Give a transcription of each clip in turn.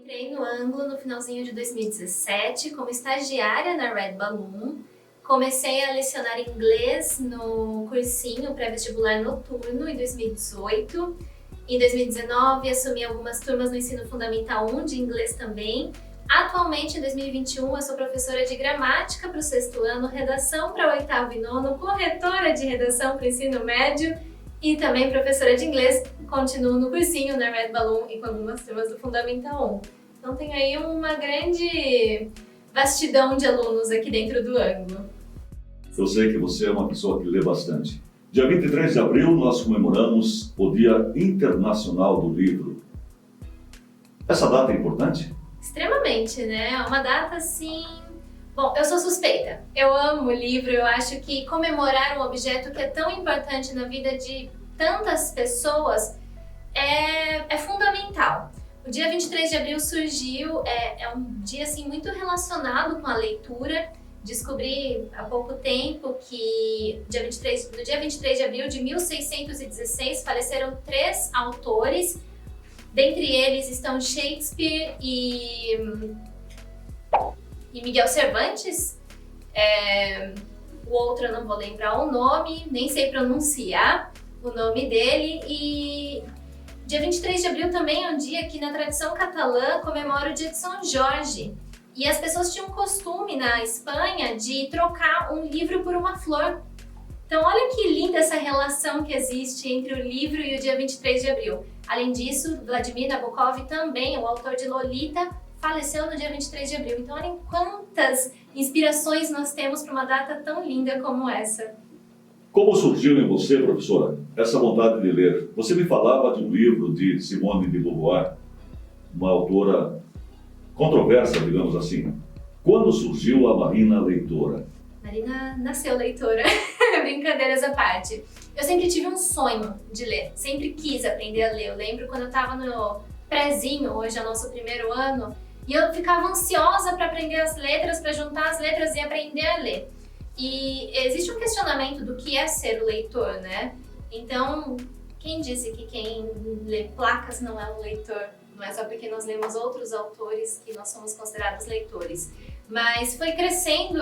entrei no Anglo no finalzinho de 2017 como estagiária na Red Balloon. Comecei a lecionar inglês no cursinho pré-vestibular noturno em 2018. Em 2019, assumi algumas turmas no ensino fundamental 1 de inglês também. Atualmente, em 2021, eu sou professora de gramática para o 6º ano, redação para o 8º e 9º, corretora de redação para o ensino médio e também professora de inglês. Continuo no cursinho na Red Balloon e com algumas turmas do Fundamental 1. Então tem aí uma grande vastidão de alunos aqui dentro do Anglo. Eu sei que você é uma pessoa que lê bastante. Dia 23 de abril nós comemoramos o Dia Internacional do Livro. Essa data é importante? Extremamente, né? É uma data assim... Bom, eu sou suspeita. Eu amo livro, eu acho que comemorar um objeto que é tão importante na vida de tantas pessoas é fundamental. O dia 23 de abril surgiu, é um dia assim, muito relacionado com a leitura. Descobri há pouco tempo que no dia 23 de abril de 1616 faleceram 3 autores. Dentre eles estão Shakespeare e Miguel Cervantes. O outro eu não vou lembrar o nome, nem sei pronunciar o nome dele. E dia 23 de abril também é um dia que na tradição catalã comemora o dia de São Jorge. E as pessoas tinham um costume na Espanha de trocar um livro por uma flor. Então olha que linda essa relação que existe entre o livro e o dia 23 de abril. Além disso, Vladimir Nabokov também, o autor de Lolita, faleceu no dia 23 de abril. Então olhem quantas inspirações nós temos para uma data tão linda como essa. Como surgiu em você, professora, essa vontade de ler? Você me falava de um livro de Simone de Beauvoir, uma autora controversa, digamos assim. Quando surgiu a Marina leitora? Marina nasceu leitora, brincadeiras à parte. Eu sempre tive um sonho de ler, sempre quis aprender a ler. Eu lembro quando eu estava no prézinho, hoje é o nosso 1º ano, e eu ficava ansiosa para aprender as letras, para juntar as letras e aprender a ler. E existe um questionamento do que é ser o leitor, né? Então, quem disse que quem lê placas não é um leitor? Não é só porque nós lemos outros autores que nós somos considerados leitores. Mas foi crescendo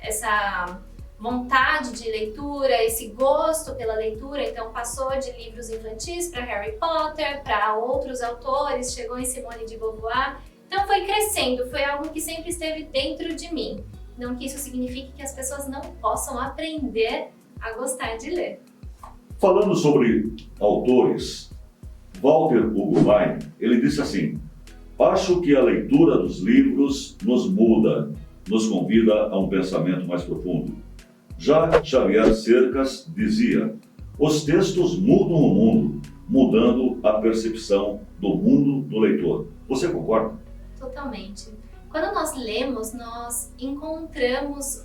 essa vontade de leitura, esse gosto pela leitura. Então passou de livros infantis para Harry Potter, para outros autores, chegou em Simone de Beauvoir. Então foi crescendo, foi algo que sempre esteve dentro de mim. Não que isso signifique que as pessoas não possam aprender a gostar de ler. Falando sobre autores, Walter Ugumai, ele disse assim: acho que a leitura dos livros nos muda, nos convida a um pensamento mais profundo. Já Xavier Cercas dizia: os textos mudam o mundo, mudando a percepção do mundo do leitor. Você concorda? Totalmente. Quando nós lemos, nós encontramos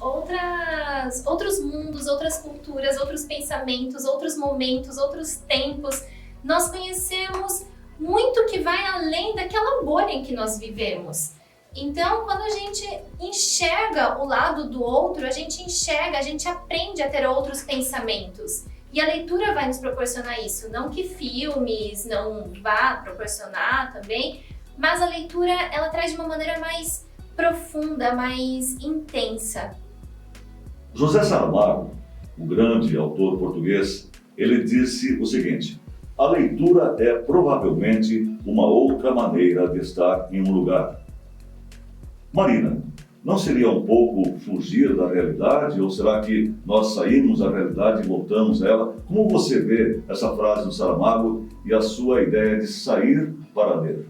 outros mundos, outras culturas, outros pensamentos, outros momentos, outros tempos. Nós conhecemos muito que vai além daquela bolha em que nós vivemos. Então, quando a gente enxerga o lado do outro, a gente aprende a ter outros pensamentos. E a leitura vai nos proporcionar isso. Não que filmes não vá proporcionar também, mas a leitura ela traz de uma maneira mais profunda, mais intensa. José Saramago, o grande autor português, ele disse o seguinte: a leitura é provavelmente uma outra maneira de estar em um lugar. Marina, não seria um pouco fugir da realidade? Ou será que nós saímos da realidade e voltamos a ela? Como você vê essa frase do Saramago e a sua ideia de sair para ler?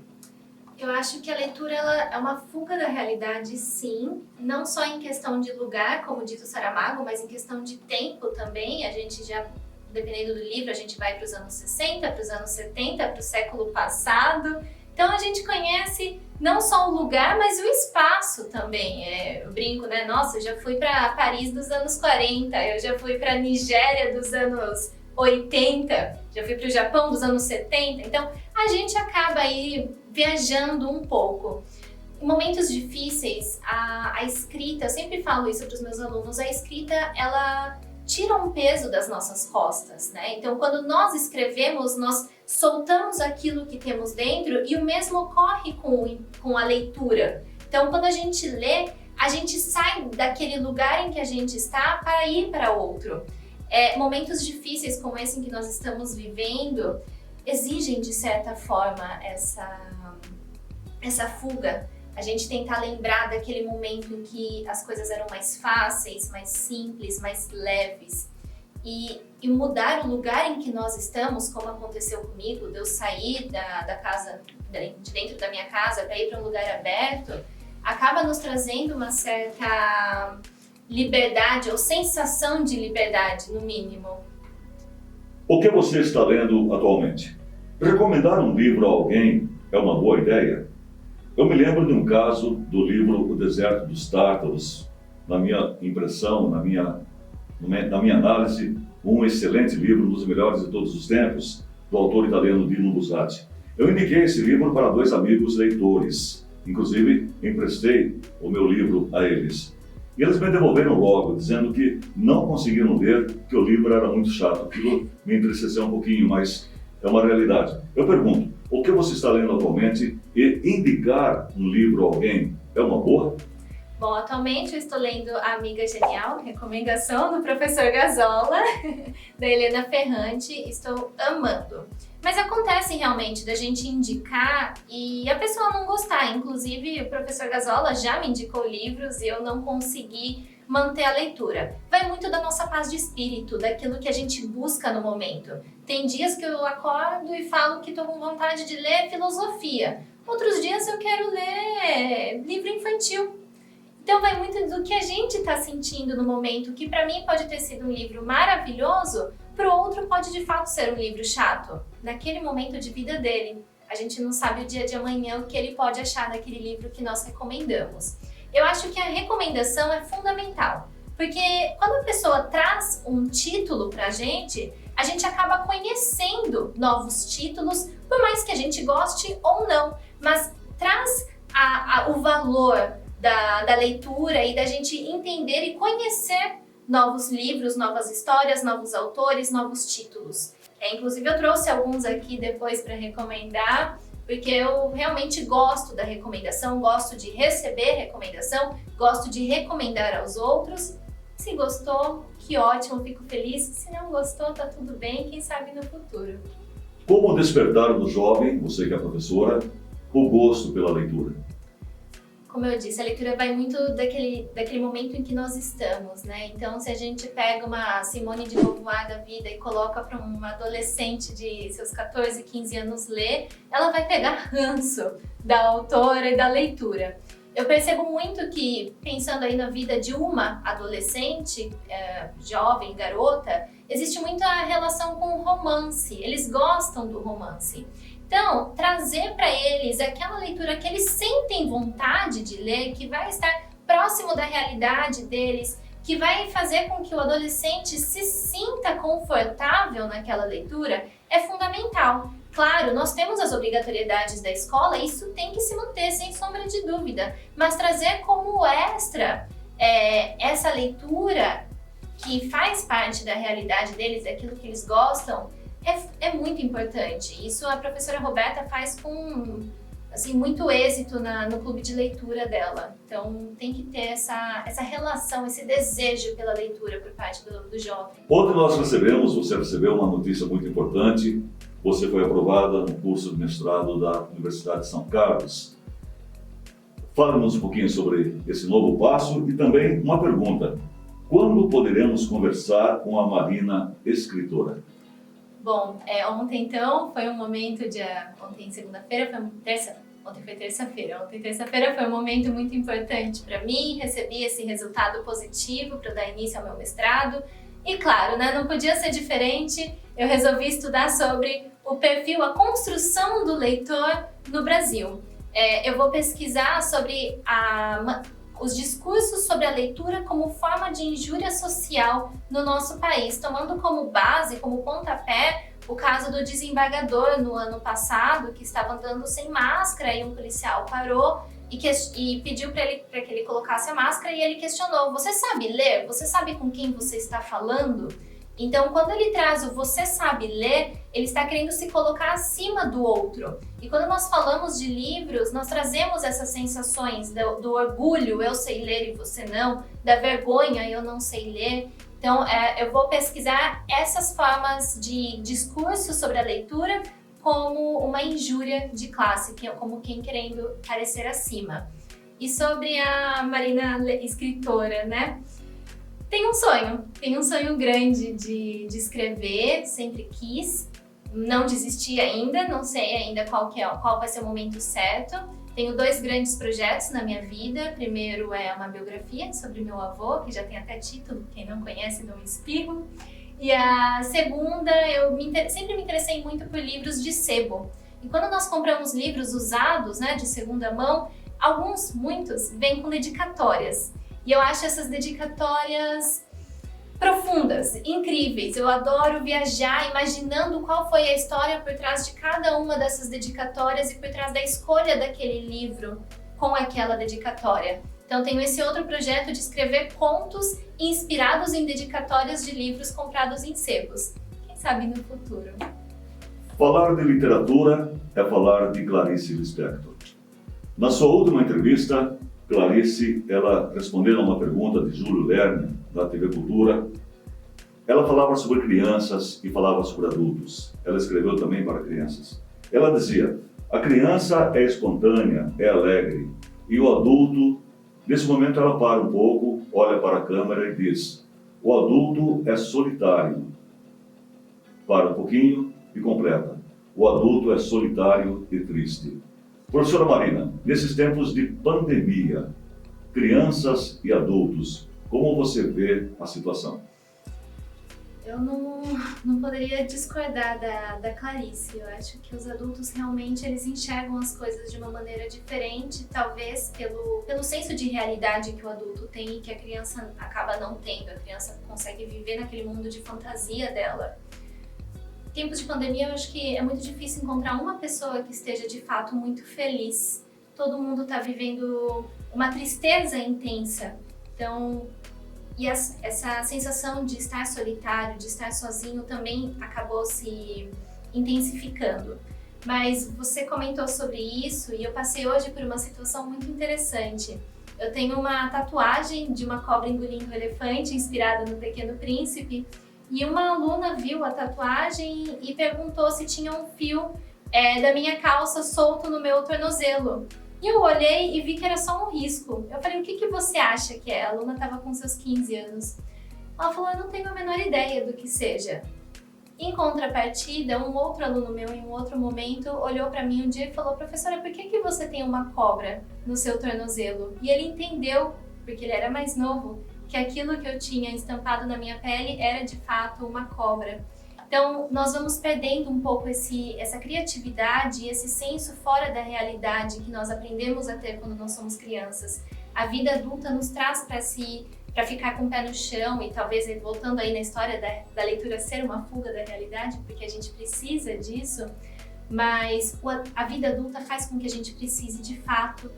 Eu acho que a leitura ela é uma fuga da realidade, sim. Não só em questão de lugar, como diz o Saramago, mas em questão de tempo também. A gente já, dependendo do livro, a gente vai para os anos 60, para os anos 70, para o século passado. Então a gente conhece não só o lugar, mas o espaço também. Eu brinco, né? Nossa, eu já fui para Paris dos anos 40, eu já fui para Nigéria dos anos 80, já fui para o Japão dos anos 70. Então a gente acaba aí viajando um pouco. Em momentos difíceis, a escrita, eu sempre falo isso para os meus alunos, a escrita ela tira um peso das nossas costas, né? Então, quando nós escrevemos, nós soltamos aquilo que temos dentro e o mesmo ocorre com a leitura. Então, quando a gente lê, a gente sai daquele lugar em que a gente está para ir para outro. Momentos difíceis como esse em que nós estamos vivendo exigem, de certa forma, essa fuga. A gente tentar lembrar daquele momento em que as coisas eram mais fáceis, mais simples, mais leves. E mudar o lugar em que nós estamos, como aconteceu comigo, de eu sair da casa, de dentro da minha casa para ir para um lugar aberto, acaba nos trazendo uma certa liberdade, ou sensação de liberdade, no mínimo. O que você está lendo atualmente? Recomendar um livro a alguém é uma boa ideia? Eu me lembro de um caso do livro O Deserto dos Tártaros. Na minha impressão, na minha análise, um excelente livro, um dos melhores de todos os tempos, do autor italiano Dino Buzzati. Eu indiquei esse livro para 2 amigos leitores. Inclusive, emprestei o meu livro a eles. E eles me devolveram logo, dizendo que não conseguiram ler, que o livro era muito chato. Aquilo me entristeceu um pouquinho, mas é uma realidade. Eu pergunto, o que você está lendo atualmente e indicar um livro a alguém é uma boa? Bom, atualmente eu estou lendo A Amiga Genial, recomendação do professor Gazola, da Helena Ferrante, estou amando. Mas acontece realmente da gente indicar e a pessoa não gostar. Inclusive, o professor Gazola já me indicou livros e eu não consegui manter a leitura. Vai muito da nossa paz de espírito, daquilo que a gente busca no momento. Tem dias que eu acordo e falo que estou com vontade de ler filosofia. Outros dias eu quero ler livro infantil. Então vai muito do que a gente está sentindo no momento, que para mim pode ter sido um livro maravilhoso, para o outro pode de fato ser um livro chato, naquele momento de vida dele. A gente não sabe o dia de amanhã o que ele pode achar daquele livro que nós recomendamos. Eu acho que a recomendação é fundamental, porque quando a pessoa traz um título para a gente acaba conhecendo novos títulos, por mais que a gente goste ou não, mas traz o valor da leitura e da gente entender e conhecer novos livros, novas histórias, novos autores, novos títulos. Inclusive eu trouxe alguns aqui depois para recomendar, porque eu realmente gosto da recomendação, gosto de receber recomendação, gosto de recomendar aos outros. Se gostou, que ótimo, fico feliz. Se não gostou, tá tudo bem, quem sabe no futuro. Como despertar no jovem, você que é professora, o gosto pela leitura? Como eu disse, a leitura vai muito daquele momento em que nós estamos, né? Então, se a gente pega uma Simone de Beauvoir da vida e coloca para uma adolescente de seus 14, 15 anos ler, ela vai pegar ranço da autora e da leitura. Eu percebo muito que, pensando aí na vida de uma adolescente, jovem, garota, existe muita relação com o romance. Eles gostam do romance. Então, trazer para eles aquela leitura que eles sentem vontade de ler, que vai estar próximo da realidade deles, que vai fazer com que o adolescente se sinta confortável naquela leitura, é fundamental. Claro, nós temos as obrigatoriedades da escola, isso tem que se manter, sem sombra de dúvida, mas trazer como extra essa leitura que faz parte da realidade deles, daquilo que eles gostam, é muito importante. Isso a professora Roberta faz com muito êxito no clube de leitura dela. Então tem que ter essa relação, esse desejo pela leitura por parte do jovem. Ontem você recebeu uma notícia muito importante. Você foi aprovada no curso de mestrado da Universidade de São Carlos. Fale-nos um pouquinho sobre esse novo passo e também uma pergunta. Quando poderemos conversar com a Marina escritora? Bom, ontem então foi um momento ontem segunda-feira, ontem foi terça-feira. Ontem terça-feira foi um momento muito importante para mim, recebi esse resultado positivo para dar início ao meu mestrado. E claro, né, não podia ser diferente, eu resolvi estudar sobre o perfil, a construção do leitor no Brasil. Eu vou pesquisar sobre os discursos sobre a leitura como forma de injúria social no nosso país, tomando como base, como pontapé, o caso do desembargador no ano passado, que estava andando sem máscara e um policial parou e pediu para que ele colocasse a máscara e ele questionou: você sabe ler? Você sabe com quem você está falando? Então, quando ele traz o você sabe ler, ele está querendo se colocar acima do outro. E quando nós falamos de livros, nós trazemos essas sensações do orgulho, eu sei ler e você não, da vergonha, eu não sei ler. Então, eu vou pesquisar essas formas de discurso sobre a leitura como uma injúria de classe, como quem querendo parecer acima. E sobre a Marina escritora, né? Tenho um sonho grande de escrever, sempre quis, não desisti ainda, não sei ainda qual vai ser o momento certo. Tenho 2 grandes projetos na minha vida. Primeiro é uma biografia sobre meu avô, que já tem até título, quem não conhece não espirro. E a segunda, sempre me interessei muito por livros de sebo. E quando nós compramos livros usados, né, de segunda mão, muitos, vêm com dedicatórias. E eu acho essas dedicatórias profundas, incríveis. Eu adoro viajar imaginando qual foi a história por trás de cada uma dessas dedicatórias e por trás da escolha daquele livro com aquela dedicatória. Então tenho esse outro projeto de escrever contos inspirados em dedicatórias de livros comprados em sebos. Quem sabe no futuro. Falar de literatura é falar de Clarice Lispector. Na sua última entrevista, Clarice, ela respondendo a uma pergunta de Júlio Lerner, da TV Cultura, ela falava sobre crianças e falava sobre adultos. Ela escreveu também para crianças. Ela dizia: a criança é espontânea, é alegre, e o adulto, nesse momento ela para um pouco, olha para a câmera e diz: o adulto é solitário. Para um pouquinho e completa: o adulto é solitário e triste. Professora Marina, nesses tempos de pandemia, crianças e adultos, como você vê a situação? Eu não poderia discordar da Clarice. Eu acho que os adultos realmente eles enxergam as coisas de uma maneira diferente, talvez pelo senso de realidade que o adulto tem e que a criança acaba não tendo. A criança consegue viver naquele mundo de fantasia dela. Em tempos de pandemia, eu acho que é muito difícil encontrar uma pessoa que esteja de fato muito feliz. Todo mundo está vivendo uma tristeza intensa. Então, essa sensação de estar solitário, de estar sozinho, também acabou se intensificando. Mas você comentou sobre isso e eu passei hoje por uma situação muito interessante. Eu tenho uma tatuagem de uma cobra engolindo um elefante, inspirada no Pequeno Príncipe. E uma aluna viu a tatuagem e perguntou se tinha um fio da minha calça solto no meu tornozelo. E eu olhei e vi que era só um risco. Eu falei: o que você acha que é? A aluna estava com seus 15 anos. Ela falou: eu não tenho a menor ideia do que seja. Em contrapartida, um outro aluno meu, em um outro momento, olhou para mim um dia e falou: professora, por que você tem uma cobra no seu tornozelo? E ele entendeu, porque ele era mais novo, que aquilo que eu tinha estampado na minha pele era de fato uma cobra. Então, nós vamos perdendo um pouco essa criatividade e esse senso fora da realidade que nós aprendemos a ter quando nós somos crianças. A vida adulta nos traz para ficar com o pé no chão e talvez, voltando aí na história da leitura ser uma fuga da realidade, porque a gente precisa disso, mas a vida adulta faz com que a gente precise de fato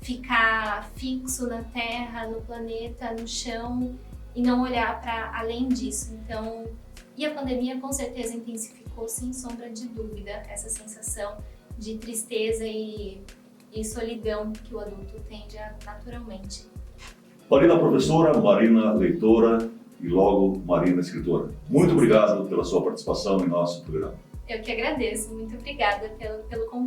ficar fixo na Terra, no planeta, no chão e não olhar para além disso. Então, e a pandemia com certeza intensificou, sem sombra de dúvida, essa sensação de tristeza e solidão que o adulto tende naturalmente. Marina professora, Marina leitora e logo Marina escritora. Muito obrigado pela sua participação em nosso programa. Eu que agradeço, muito obrigada pelo convite.